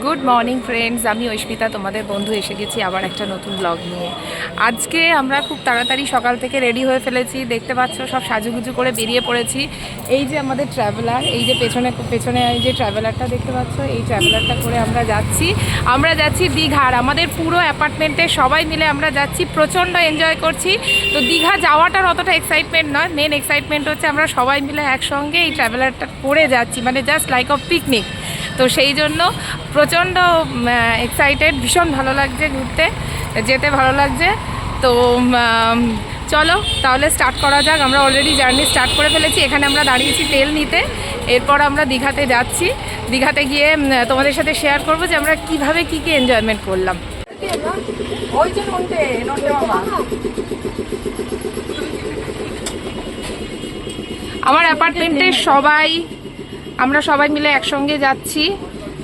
Good morning friends, আমি ঐস্মিতা তোমাদের বন্ধু এসে গেছি আবার একটা নতুন ব্লগ নিয়ে। আজকে আমরা খুব তাড়াতাড়ি সকাল থেকে রেডি হয়ে ফেলেছি, দেখতে পাচ্ছ সব সাজুগুজু করে বেরিয়ে পড়েছি। এই যে আমাদের ট্রাভেলার, এই যে পেছনে এই যে ট্রাভেলারটা দেখতে পাচ্ছ, এই ট্রাভেলারটা করে আমরা যাচ্ছি দীঘার। আমাদের পুরো অ্যাপার্টমেন্টে সবাই মিলে আমরা যাচ্ছি, প্রচণ্ড এনজয় করছি। তো দীঘা যাওয়াটার অতটা এক্সাইটমেন্ট নয়, মেন এক্সাইটমেন্ট হচ্ছে আমরা সবাই মিলে একসঙ্গে এই ট্রাভেলারটা করে যাচ্ছি, মানে জাস্ট লাইক অফ পিকনিক। তো সেই জন্য প্রচণ্ড এক্সাইটেড, ভীষণ ভালো লাগছে, ঘুরতে যেতে ভালো লাগছে। তো চলো তাহলে স্টার্ট করা যাক। আমরা অলরেডি জার্নি স্টার্ট করে ফেলেছি, এখানে আমরা দাঁড়িয়েছি তেল নিতে। এরপর আমরা দীঘাতে যাচ্ছি, দীঘাতে গিয়ে তোমাদের সাথে শেয়ার করবো যে আমরা কীভাবে কী এনজয়মেন্ট করলাম। আমার অ্যাপার্টমেন্টে আমরা সবাই মিলে একসঙ্গে যাচ্ছি।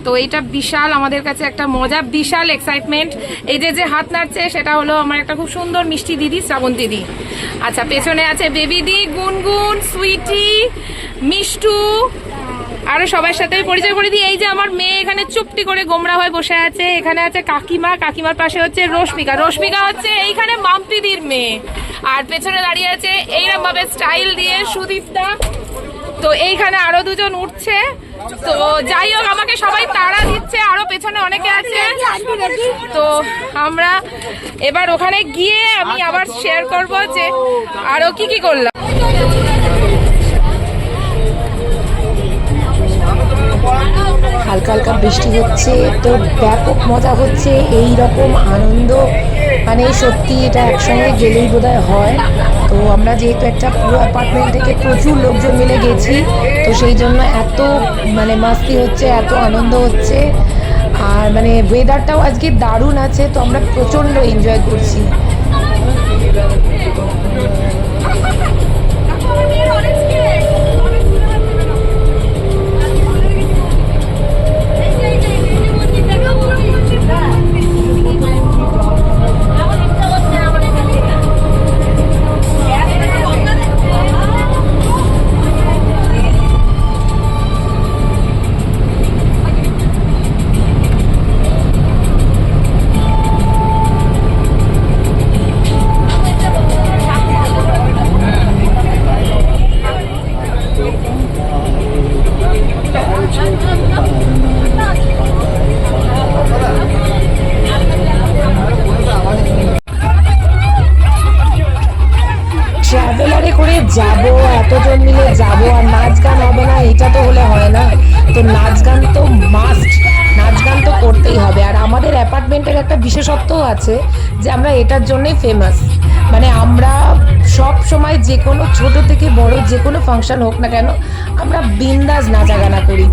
তো এইটা বিশাল আমাদের কাছে একটা মজা, বিশাল এক্সাইটমেন্ট। এই যে হাত নাড়ছে সেটা হলো আমার একটা খুব সুন্দর মিষ্টি দিদি, শ্রাবন্তী দি। আচ্ছা, পেছনে আছে বেবি দি, গুনগুন, সুইটি, মিষ্টু, আরো সবার সাথে পরিচয় করে দিই। এই যে আমার মেয়ে এখানে চুপটি করে গোমরা হয়ে বসে আছে। এখানে আছে কাকিমার পাশে হচ্ছে রশ্মিকা হচ্ছে এইখানে মাম্পিদির মেয়ে। আর পেছনে দাঁড়িয়ে আছে এইরকম ভাবে স্টাইল দিয়ে সুদীপদা। তো এইখানে আরো দুজন উঠছে। তো যাই হোক, আমাকে সবাই তাড়া দিচ্ছে, আরো পেছনে অনেকে আছে। তো আমরা এবার ওখানে গিয়ে আমি আবার শেয়ার করব যে আরো কি করলাম। হালকা হালকা বৃষ্টি হচ্ছে, তো ব্যাপক মজা হচ্ছে। এই রকম আনন্দ মানে সত্যি এটা একসঙ্গে গেলেই বোধহয় হয়। তো আমরা যেহেতু একটা পুরো অ্যাপার্টমেন্ট থেকে প্রচুর লোকজন মিলে গেছি, তো সেই জন্য এত মানে মাস্তি হচ্ছে, এত আনন্দ হচ্ছে। আর মানে ওয়েদারটাও আজকে দারুণ আছে, তো আমরা প্রচণ্ড এনজয় করছি। ট্রাভেলারে করে যাব, এতজন মিলে যাব, আর নাচ গান হবে না এটা তো হলে হয় না। তো নাচ গান তো মাস্ট, নাচ গান তো করতেই হবে। আর আমাদের অ্যাপার্টমেন্টের একটা বিশেষত্বও আছে যে আমরা এটার জন্যই ফেমাস। মানে আমরা সব সময় যে কোনো ছোট থেকে বড় যে কোনো ফাংশন হোক না কেন, আমরা বিন্দাস নাচা গানা করি।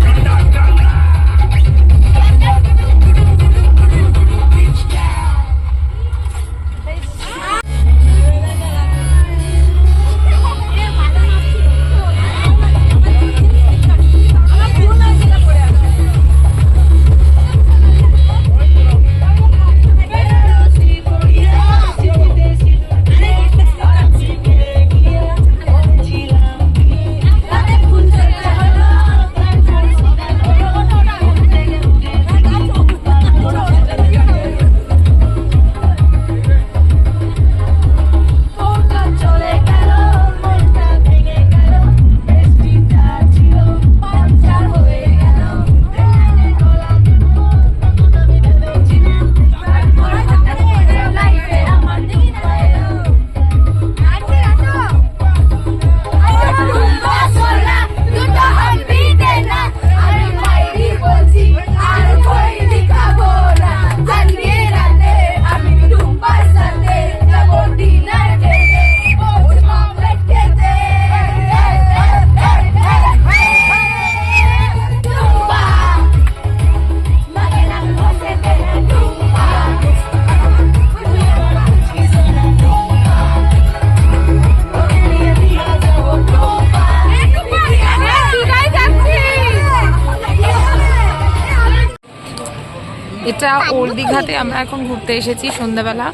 এটা ওল্ড দীঘাতে আমরা এখন ঘুরতে এসেছি। সন্ধ্যাবেলা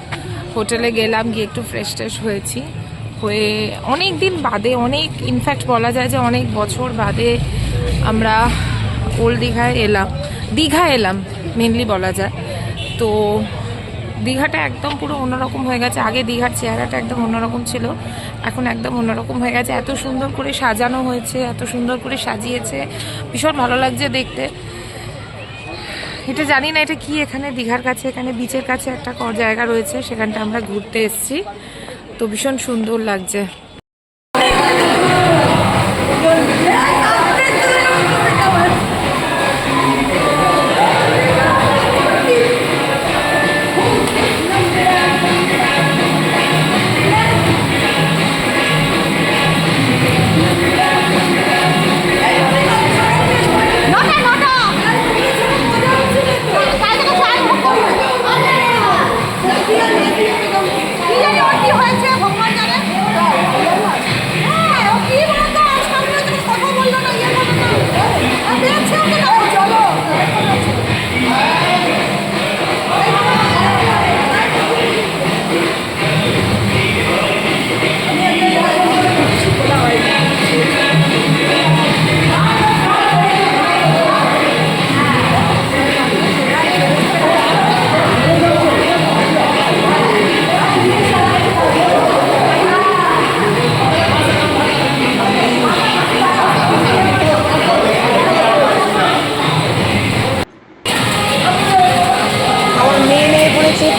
হোটেলে গেলাম, গিয়ে একটু ফ্রেশ হয়েছি, হয়ে অনেক দিন বাদে, ইনফ্যাক্ট বলা যায় যে অনেক বছর বাদে আমরা ওল্ড দীঘা এলাম। মেনলি বলা যায়। তো দীঘাটা একদম পুরো অন্যরকম হয়ে গেছে। আগে দীঘার চেহারাটা একদম অন্যরকম ছিল, এখন একদম অন্যরকম হয়ে গেছে। এত সুন্দর করে সাজানো হয়েছে, এত সুন্দর করে সাজিয়েছে, ভীষণ ভালো লাগছে দেখতে। এটা জানি না এটা কি, এখানে দীঘার কাছে, এখানে বিচের কাছে একটা জায়গা রয়েছে, সেখানটা আমরা ঘুরতে এসেছি, তো ভীষণ সুন্দর লাগছে।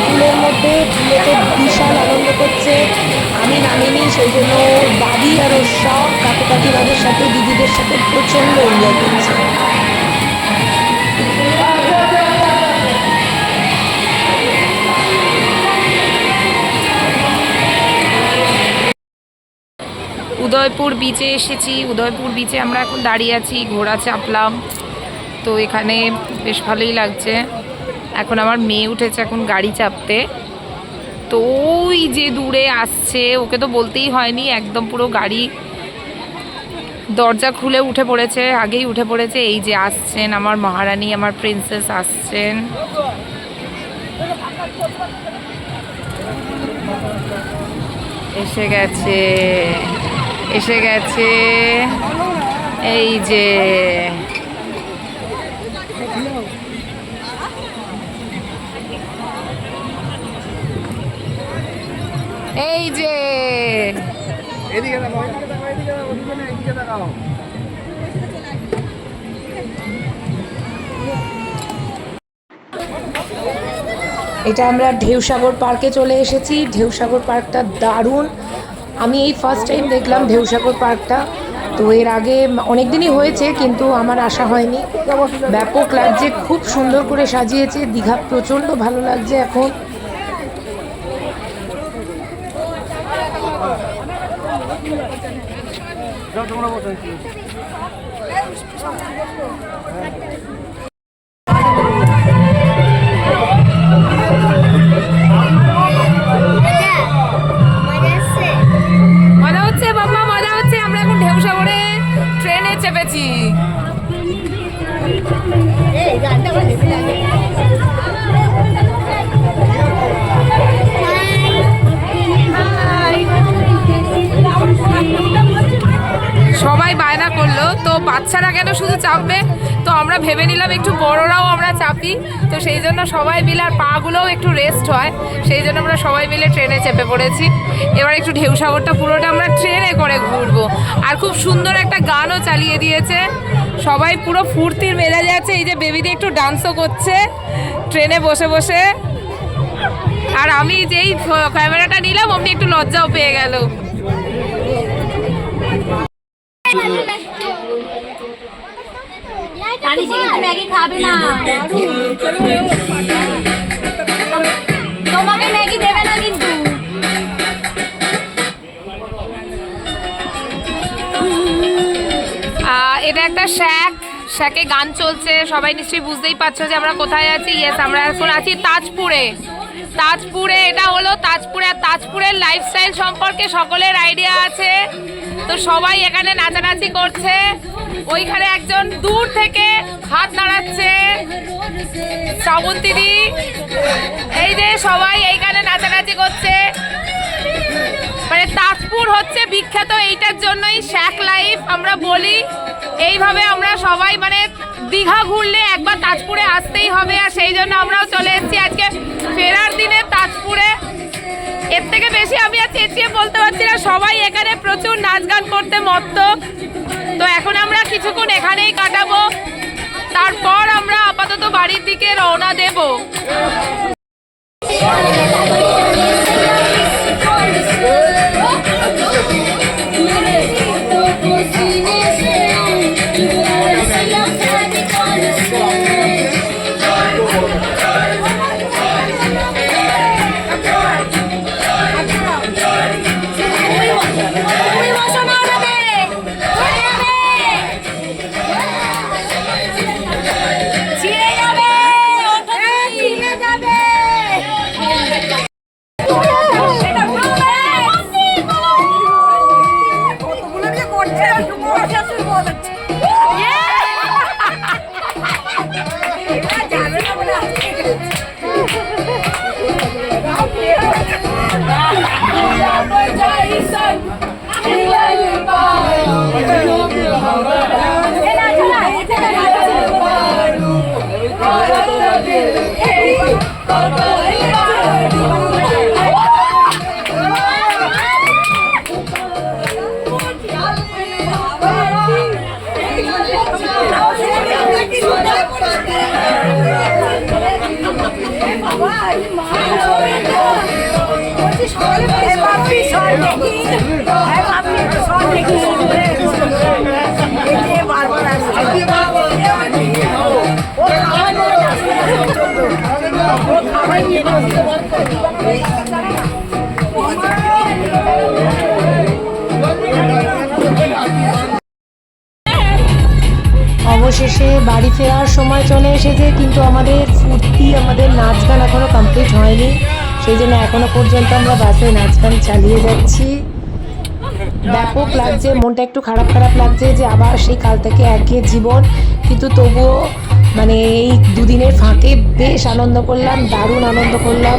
ফুলের মধ্যে, ফুলেতে বিশাল আনন্দ করছে। আমি নামিনি, সেই জন্য দাদি আর ওর সব কাকু কাকিমাদের সাথে, দিদিদের সাথে প্রচণ্ড এনজয় করছে। উদয়পুর বিচে এসেছি। উদয়পুর বিচে আমরা এখন দাঁড়িয়ে আছি, ঘোড়া চাপলাম, তো এখানে বেশ ভালোই লাগছে। এখন আমার মেয়ে উঠেছে এখন গাড়ি চাপতে, তো ওই যে দূরে আসছে, ওকে তো বলতেই হয়নি, একদম পুরো গাড়ি দরজা খুলে উঠে পড়েছে, আগেই উঠে পড়েছে। এই যে আসছেন আমার মহারানী, আমার প্রিন্সেস আসছেন। এসে গেছে, এসে গেছে, এই যে এই যে এদিকে তাকাও, এদিকে তাকাও, এদিকে তাকাও, দুজনে এদিকে তাকাও। এটা আমরা ঢেউসাগর পার্কে চলে এসেছি। ঢেউসাগর পার্কটা দারুণ, আমি এই ফার্স্ট টাইম দেখলাম ঢেউসাগর পার্কটা। তো এর আগে অনেক দিনই হয়েছে, কিন্তু আমার আসা হয়নি। ব্যাপক লাগছে, খুব সুন্দর করে সাজিয়েছে। দীঘা প্রচণ্ড ভালো লাগছে এখন। মজা হচ্ছে বাবা, মজা হচ্ছে। আমরা এখন ঢেউসাগরে ট্রেনে চেপেছি। সবাই বায়না করলো, তো বাচ্চারা কেন শুধু চাপবে, তো আমরা ভেবে নিলাম একটু বড়রাও আমরা চাপি। তো সেই জন্য সবাই মিলে, আর পাগুলোও একটু রেস্ট হয়, সেই জন্য আমরা সবাই মিলে ট্রেনে চেপে পড়েছি। এবার একটু ঢেউসাগরটা পুরোটা আমরা ট্রেনে করে ঘুরবো। আর খুব সুন্দর একটা গানও চালিয়ে দিয়েছে, সবাই পুরো ফুর্তির মেজাজে আছে। এই যে বেবিদি একটু ডান্সও করছে ট্রেনে বসে বসে। আর আমি যেই ক্যামেরাটা নিলাম অমনি একটু লজ্জাও পেয়ে গেল। ম্যাগি খাবে না, তোমাকে ম্যাগি দেবে না কিন্তু। এটা একটা শ্যাকে গান চলছে, সবাই নিশ্চয়ই বুঝতেই পারছো যে আমরা কোথায় আছি। ইয়েস, আমরা এখন আছি তাজপুরে। তাজপুরে এটা হলো তাজপুরে, আর তাজপুরের লাইফস্টাইল সম্পর্কে সকলের আইডিয়া আছে। তো সবাই এখানে নাচানাচি করছে। ওইখানে একজন দূর থেকে হাত নাড়াচ্ছে, শ্রাবন্তীদি। এই যে সবাই এইখানে নাচানাচি করছে। মানে তাজপুর হচ্ছে বিখ্যাত এইটার জন্যই, শ্যাক লাইফ আমরা বলি। এইভাবে আমরা সবাই মানে দীঘা ঘুরলে একবার তাজপুরে আসতেই হবে, আর সেই জন্য আমরাও চলে এসেছি আজকে ফেরার দিনে তাজপুরে। এর থেকে বেশি আমি আর চেঁচিয়ে বলতে পারছি না, সবাই এখানে প্রচুর নাচ গান করতে মত্ত। তো এখন আমরা কিছুক্ষণ এখানেই কাটাবো, তারপর আমরা আপাতত বাড়ির দিকে রওনা দেব। অবশেষে বাড়ি ফেরার সময় চলে এসেছে, কিন্তু আমাদের ফুর্তি, আমাদের নাচ গান এখনও কমপ্লিট হয়নি। সেই জন্য এখনও পর্যন্ত আমরা বাসে নাচ গান চালিয়ে যাচ্ছি। ব্যাপক লাগছে, মনটা একটু খারাপ খারাপ লাগছে যে আবার সেই কাল থেকে একঘেয়ে জীবন, কিন্তু তবুও মানে এই দুদিনের ফাঁকে বেশ আনন্দ করলাম, দারুণ আনন্দ করলাম।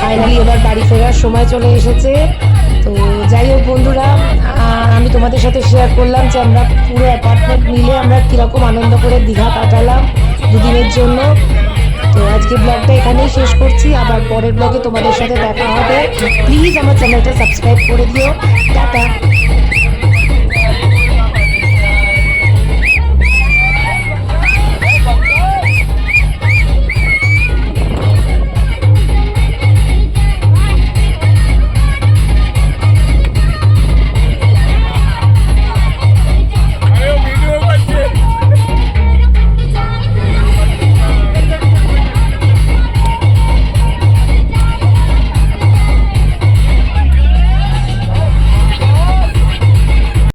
ফাইনালি এবার বাড়ি ফেরার সময় চলে এসেছে। তো যাই হোক বন্ধুরা, আমি তোমাদের সাথে শেয়ার করলাম যে আমরা পুরো অ্যাপার্টমেন্ট মিলে আমরা কীরকম আনন্দ করে দীঘা কাটালাম দুদিনের জন্য। তো আজকে ব্লগটা এখানেই শেষ করছি, আবার পরের ব্লগে তোমাদের সাথে দেখা হবে। প্লিজ আমার চ্যানেলটা সাবস্ক্রাইব করে দিও। টাটা।